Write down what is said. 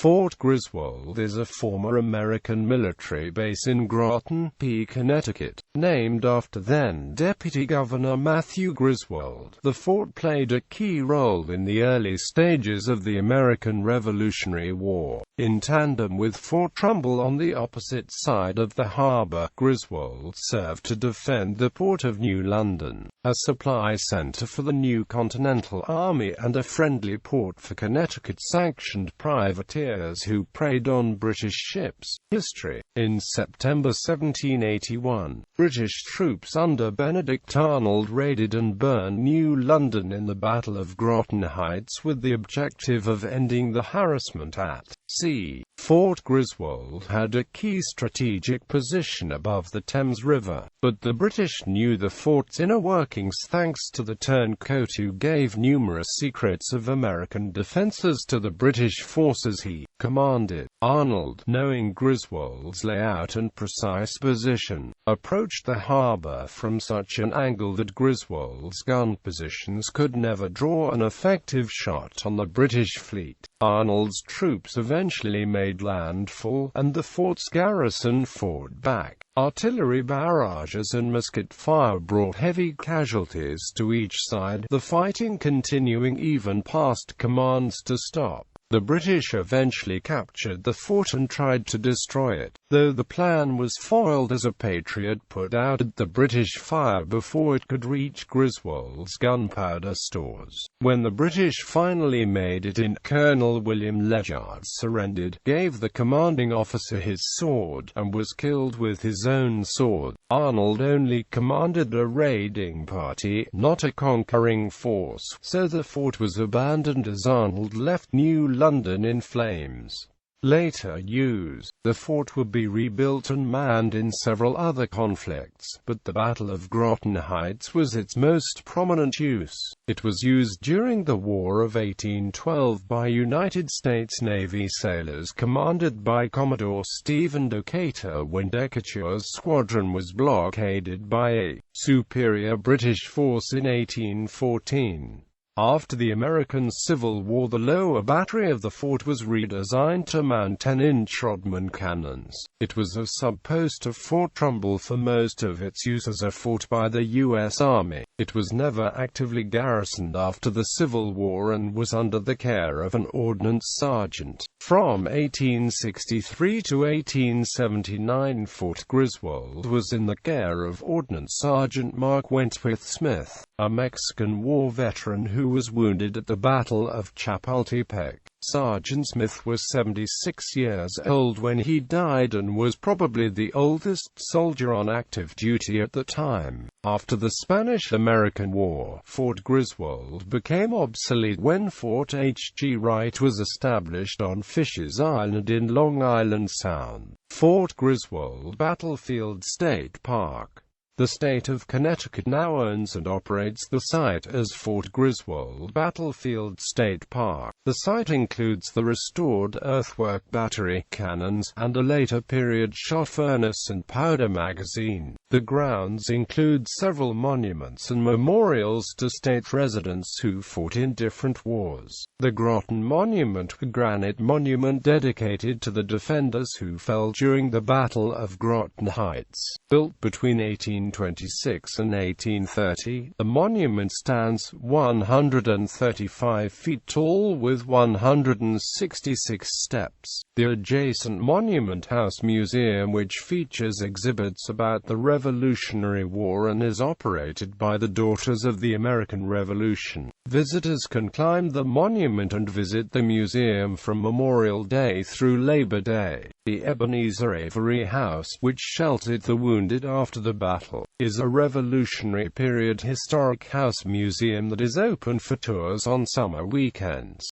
Fort Griswold is a former American military base in Groton, Connecticut, named after then Deputy Governor Matthew Griswold. The fort played a key role in the early stages of the American Revolutionary War. In tandem with Fort Trumbull on the opposite side of the harbor, Griswold served to defend the port of New London, a supply center for the new Continental Army and a friendly port for Connecticut-sanctioned privateers who preyed on British ships. History. In September 1781, British troops under Benedict Arnold raided and burned New London in the Battle of Groton Heights with the objective of ending the harassment at sea. Fort Griswold had a key strategic position above the Thames River, but the British knew the fort's inner workings thanks to the turncoat who gave numerous secrets of American defenses to the British forces he commanded. Arnold, knowing Griswold's layout and precise position, approached the harbor from such an angle that Griswold's gun positions could never draw an effective shot on the British fleet. Arnold's troops eventually made landfall, and the fort's garrison fought back. Artillery barrages and musket fire brought heavy casualties to each side, the fighting continuing even past commands to stop. The British eventually captured the fort and tried to destroy it, though the plan was foiled as a Patriot put out the British fire before it could reach Griswold's gunpowder stores. When the British finally made it in, Colonel William Ledyard surrendered, gave the commanding officer his sword, and was killed with his own sword. Arnold only commanded a raiding party, not a conquering force, so the fort was abandoned as Arnold left New London in flames. Later used, the fort would be rebuilt and manned in several other conflicts, but the Battle of Groton Heights was its most prominent use. It was used during the War of 1812 by United States Navy sailors commanded by Commodore Stephen Decatur when Decatur's squadron was blockaded by a superior British force in 1814. After the American Civil War, the lower battery of the fort was redesigned to mount 10-inch Rodman cannons. It was a sub-post of Fort Trumbull for most of its use as a fort by the U.S. Army. It was never actively garrisoned after the Civil War and was under the care of an ordnance sergeant. From 1863 to 1879, Fort Griswold was in the care of Ordnance Sergeant Mark Wentworth Smith, a Mexican War veteran who was wounded at the Battle of Chapultepec. Sergeant Smith was 76 years old when he died and was probably the oldest soldier on active duty at the time. After the Spanish-American War, Fort Griswold became obsolete when Fort H.G. Wright was established on Fisher's Island in Long Island Sound. Fort Griswold Battlefield State Park. The state of Connecticut now owns and operates the site as Fort Griswold Battlefield State Park. The site includes the restored earthwork battery, cannons, and a later period shot furnace and powder magazine. The grounds include several monuments and memorials to state residents who fought in different wars. The Groton Monument, a granite monument dedicated to the defenders who fell during the Battle of Groton Heights. Built between 1826 and 1830, the monument stands 135 feet tall with 166 steps. The adjacent Monument House Museum, which features exhibits about the Revolutionary War and is operated by the Daughters of the American Revolution. Visitors can climb the monument and visit the museum from Memorial Day through Labor Day. The Ebenezer Avery House, which sheltered the wounded after the battle, is a Revolutionary period historic house museum that is open for tours on summer weekends.